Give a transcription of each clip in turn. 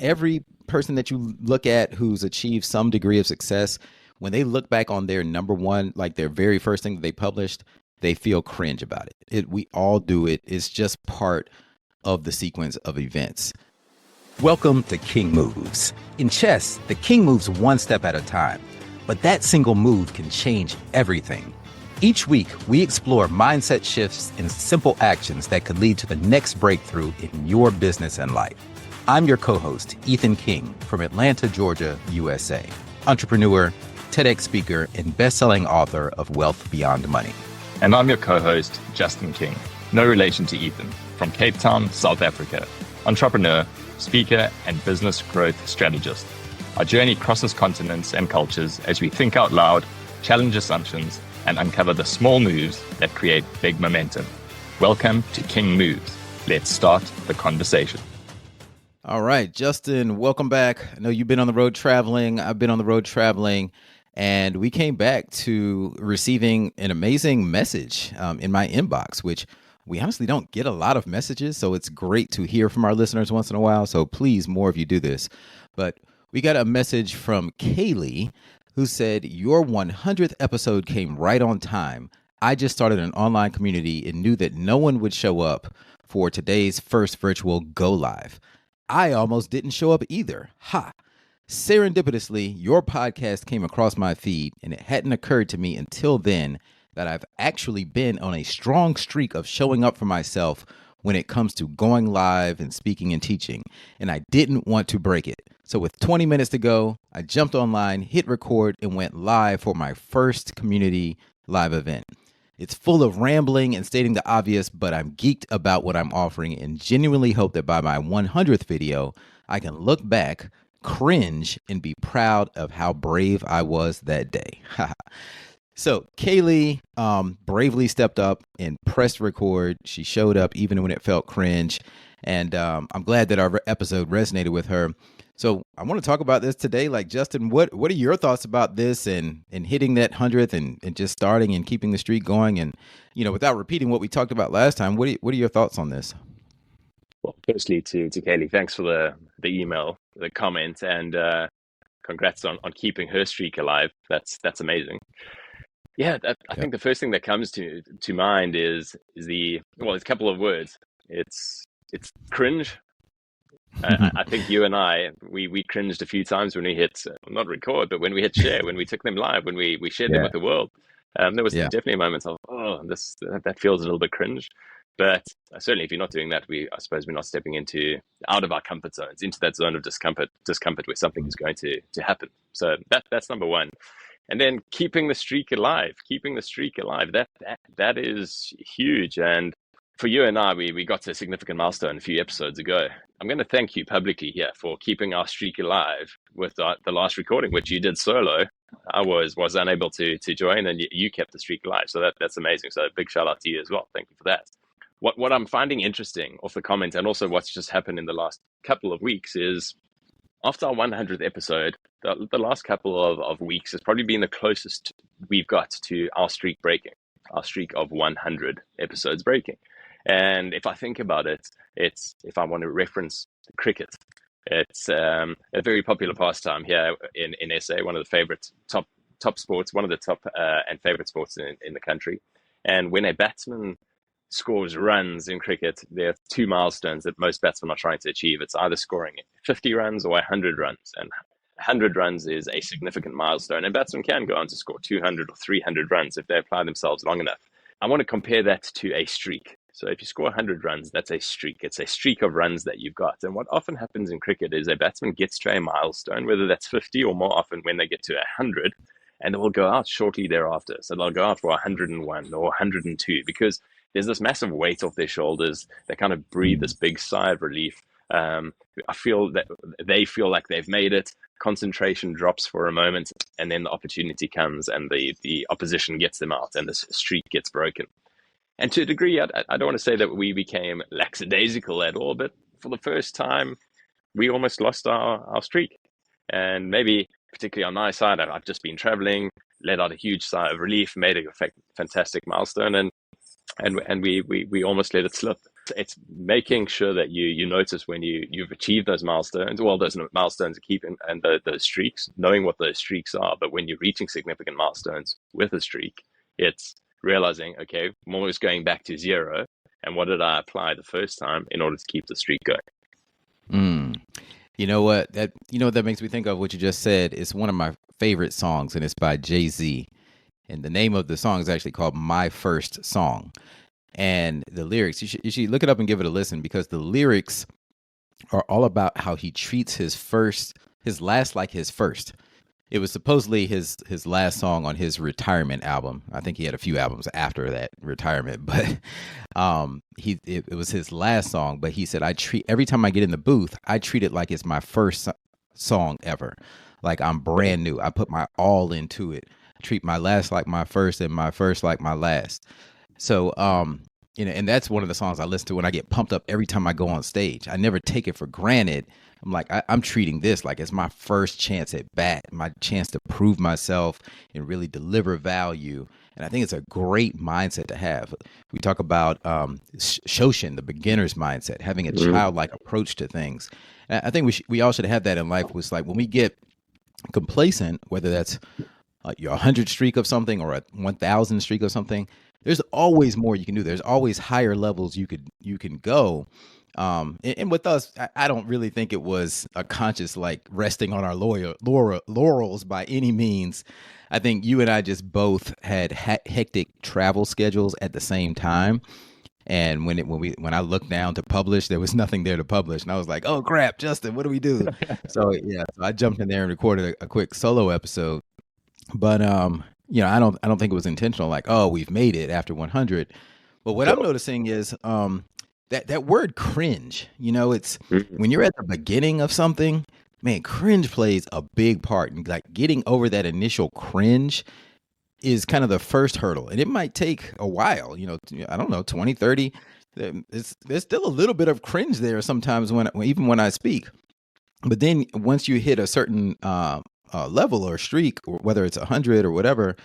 every person that you look at who's achieved some degree of success, when they look back on their number one, like their very first thing that they published, they feel cringe about it. We all do it. It's just part of the sequence of events. Welcome to King Moves. In chess, the king moves one step at a time, but that single move can change everything. Each week, we explore mindset shifts and simple actions that could lead to the next breakthrough in your business and life. I'm your co-host, Ethan King, from Atlanta, Georgia, USA. Entrepreneur, TEDx speaker, and best-selling author of Wealth Beyond Money. And I'm your co-host, Justin King, no relation to Ethan, from Cape Town, South Africa. Entrepreneur, speaker, and business growth strategist. Our journey crosses continents and cultures as we think out loud, challenge assumptions, and uncover the small moves that create big momentum. Welcome to King Moves. Let's start the conversation. All right, Justin, welcome back. I know you've been on the road traveling. I've been on the road traveling, and we came back to receiving an amazing message in my inbox, which we honestly don't get a lot of messages, so it's great to hear from our listeners once in a while. So please, more of you do this. But we got a message from Kaylee, who said, your 100th episode came right on time. I just started an online community and knew that no one would show up for today's first virtual go live. I almost didn't show up either. Ha! Serendipitously, your podcast came across my feed, and it hadn't occurred to me until then that I've actually been on a strong streak of showing up for myself when it comes to going live and speaking and teaching, and I didn't want to break it. So with 20 minutes to go, I jumped online, hit record, and went live for my first community live event. It's full of rambling and stating the obvious, but I'm geeked about what I'm offering and genuinely hope that by my 100th video, I can look back, cringe, and be proud of how brave I was that day. So Kaylee bravely stepped up and pressed record. She showed up even when it felt cringe. And I'm glad that our episode resonated with her. So I want to talk about this today. Like, Justin, what are your thoughts about this and hitting that 100th and just starting and keeping the streak going? And, you know, without repeating what we talked about last time, what are your thoughts on this? Well, firstly to Kaylee, thanks for the email, the comment, and congrats on keeping her streak alive. That's amazing. Yeah, I think the first thing that comes to mind is it's a couple of words. It's cringe. I think you and I, we cringed a few times when we hit, not record, but when we hit share, when we took them live, when we shared them with the world. There was definitely moments of, that feels a little bit cringe. But certainly if you're not doing that, I suppose we're not stepping out of our comfort zones, into that zone of discomfort where something is going to happen. So that's number one. And then keeping the streak alive, that is huge. And for you and I, we got to a significant milestone a few episodes ago. I'm going to thank you publicly here for keeping our streak alive with the last recording, which you did solo. I was unable to join, and you kept the streak alive. So that's amazing. So a big shout out to you as well. Thank you for that. What I'm finding interesting off the comment, and also what's just happened in the last couple of weeks, is after our 100th episode, the last couple of weeks has probably been the closest we've got to our streak of 100 episodes breaking. And if I think about it, if I want to reference cricket, it's a very popular pastime here in SA, one of the favorite top sports, one of the top and favorite sports in the country. And when a batsman scores runs in cricket, there are two milestones that most batsmen are trying to achieve. It's either scoring 50 runs or 100 runs. And 100 runs is a significant milestone. And batsmen can go on to score 200 or 300 runs if they apply themselves long enough. I want to compare that to a streak. So if you score 100 runs, that's a streak. It's a streak of runs that you've got. And what often happens in cricket is a batsman gets to a milestone, whether that's 50 or more often when they get to 100, and they will go out shortly thereafter. So they'll go out for 101 or 102 because there's this massive weight off their shoulders. They kind of breathe this big sigh of relief. I feel that they feel like they've made it. Concentration drops for a moment, and then the opportunity comes, and the opposition gets them out, and this streak gets broken. And to a degree, I don't want to say that we became lackadaisical at all, but for the first time, we almost lost our streak. And maybe, particularly on my side, I've just been traveling, let out a huge sigh of relief, made a fantastic milestone, and we almost let it slip. It's making sure that you notice when you've achieved those milestones, well, those milestones are keeping, and those streaks, knowing what those streaks are. But when you're reaching significant milestones with a streak, it's realizing, okay, I'm always going back to zero, and what did I apply the first time in order to keep the streak going? Mm. You know what? That makes me think of what you just said. It's one of my favorite songs, and it's by Jay-Z. And the name of the song is actually called My First Song. And the lyrics, you should look it up and give it a listen, because the lyrics are all about how he treats his last like his first. It was supposedly his last song on his retirement album. I think he had a few albums after that retirement, but it was his last song. But he said, every time I get in the booth, I treat it like it's my first song ever, like I'm brand new. I put my all into it. I treat my last like my first, and my first like my last. So, and that's one of the songs I listen to when I get pumped up every time I go on stage. I never take it for granted. I'm like, I'm treating this like it's my first chance at bat, my chance to prove myself and really deliver value. And I think it's a great mindset to have. We talk about Shoshin, the beginner's mindset, having a childlike approach to things. And I think we all should have that in life. Was like when we get complacent, whether that's your 100 streak of something or a 1,000 streak of something, there's always more you can do. There's always higher levels you can go. And with us, I don't really think it was a conscious like resting on our laurels by any means. I think you and I just both had hectic travel schedules at the same time. And when I looked down to publish, there was nothing there to publish, and I was like, "Oh crap, Justin, what do we do?" So yeah, so I jumped in there and recorded a quick solo episode. But I don't think it was intentional. Like, oh, we've made it after 100. But what I'm noticing is that word cringe. It's when you're at the beginning of something, man. Cringe plays a big part in like getting over that initial cringe is kind of the first hurdle, and it might take a while. I don't know, 20, 30. There's still a little bit of cringe there sometimes even when I speak. But then once you hit a certain level or streak, or whether it's 100 or whatever,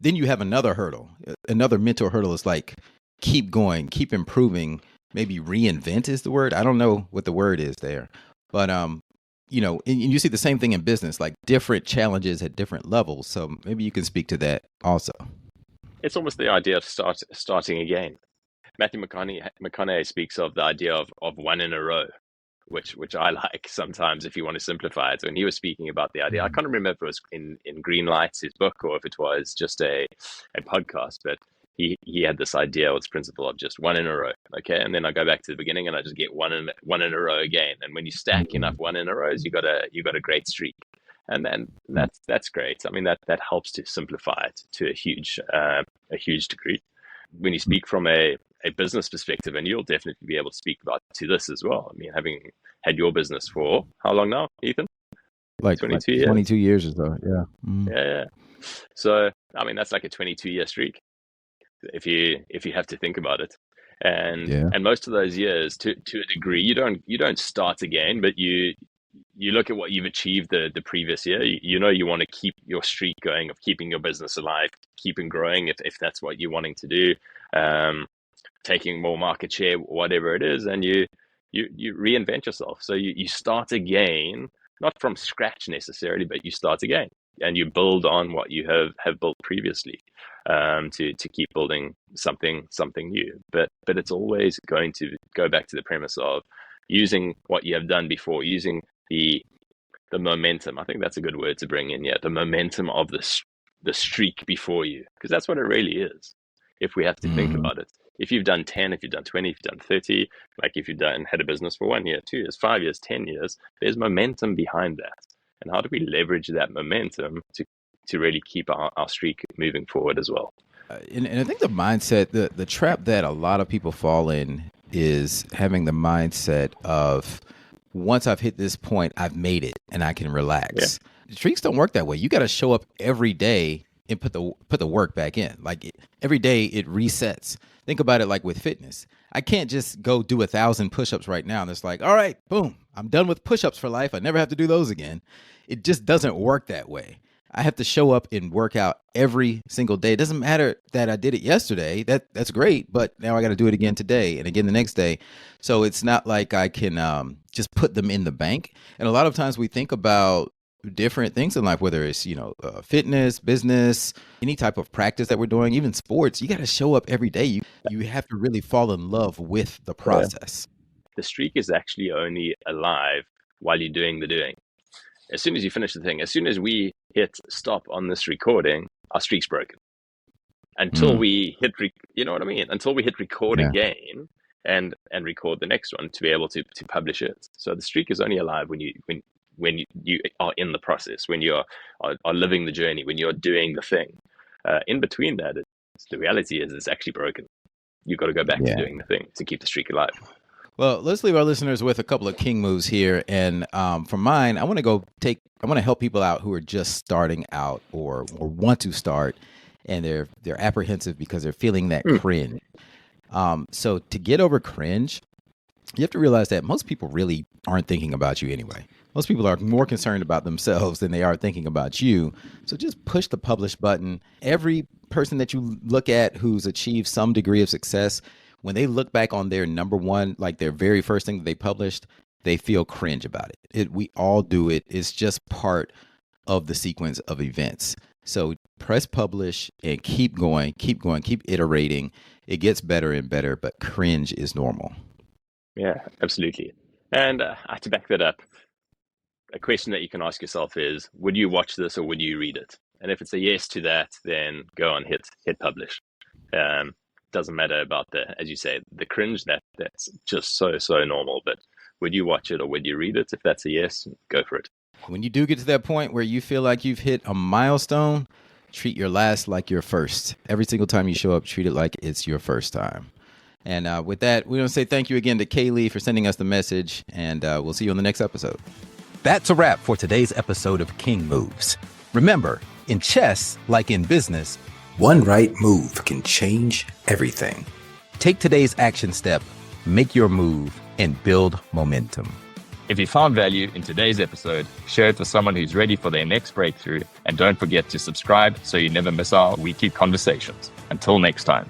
then you have another hurdle. Another mental hurdle is like, keep going, keep improving, maybe reinvent is the word. I don't know what the word is there, but and you see the same thing in business, like different challenges at different levels. So maybe you can speak to that also. It's almost the idea of starting again. Matthew McConaughey speaks of the idea of one in a row, which I like sometimes if you want to simplify it. When he was speaking about the idea, I can't remember if it was in Green Lights, his book, or if it was just a podcast, but he had this idea, or this principle of just one in a row. Okay. And then I go back to the beginning and I just get one in a row again. And when you stack enough one in a rows, you got a great streak. And then that's great. I mean, that helps to simplify it to a huge degree. When you speak from a business perspective, and you'll definitely be able to speak about to this as well. I mean, having had your business for how long now, Ethan? Like 22 years. 22 years or so. Yeah. Yeah. So, I mean, that's like a 22-year streak if you have to think about it. And most of those years, to a degree, you don't start again, but you look at what you've achieved the previous year. You want to keep your streak going of keeping your business alive, keeping growing if that's what you're wanting to do, taking more market share, whatever it is, and you reinvent yourself. So you start again, not from scratch necessarily, but you start again and you build on what you have built previously, to keep building something new. But it's always going to go back to the premise of using what you have done before, using the momentum. I think that's a good word to bring in. Yeah, the momentum of the streak before you, because that's what it really is. If we have to think about it, if you've done 10, if you've done 20, if you've done 30, like if you've had a business for 1 year, 2 years, 5 years, 10 years, there's momentum behind that. And how do we leverage that momentum to really keep our streak moving forward as well? And I think the mindset, the trap that a lot of people fall in is having the mindset of, once I've hit this point, I've made it and I can relax. Yeah. Streaks don't work that way. You got to show up every day and put the work back in. Like every day it resets. Think about it like with fitness. I can't just go do 1,000 push-ups right now and it's like, all right, boom, I'm done with push-ups for life. I never have to do those again. It just doesn't work that way. I have to show up and work out every single day. It doesn't matter that I did it yesterday. That's great, but now I got to do it again today and again the next day. So it's not like I can just put them in the bank. And a lot of times we think about different things in life, whether it's fitness, business, any type of practice that we're doing, even sports. You got to show up every day. You have to really fall in love with the process. The streak is actually only alive while you're doing the doing. As soon as you finish the thing, as soon as we hit stop on this recording, our streak's broken. Until we hit, you know what I mean? Until we hit record again and record the next one to be able to publish it. So the streak is only alive when you are in the process, when you are living the journey, when you're doing the thing. In between that, the reality is it's actually broken. You've got to go back to doing the thing to keep the streak alive. Well, let's leave our listeners with a couple of king moves here. And for mine, I want to help people out who are just starting out or want to start, and they're apprehensive because they're feeling that cringe. So to get over cringe, you have to realize that most people really aren't thinking about you anyway. Most people are more concerned about themselves than they are thinking about you. So just push the publish button. Every person that you look at who's achieved some degree of success, when they look back on their number one, like their very first thing that they published, they feel cringe about it. We all do it. It's just part of the sequence of events. So press publish and keep going, keep iterating. It gets better and better, but cringe is normal. Yeah, absolutely. And to back that up, a question that you can ask yourself is, would you watch this or would you read it? And if it's a yes to that, then go on, hit publish. Doesn't matter about as you say, the cringe, that's just so normal. But would you watch it or would you read it? If that's a yes, go for it. When you do get to that point where you feel like you've hit a milestone, treat your last like your first. Every single time you show up, treat it like it's your first time. And with that, we want to say thank you again to Kaylee for sending us the message, and we'll see you on the next episode. That's a wrap for today's episode of King Moves. Remember, in chess, like in business, one right move can change everything. Take today's action step, make your move, and build momentum. If you found value in today's episode, share it with someone who's ready for their next breakthrough, and don't forget to subscribe so you never miss our weekly conversations. Until next time.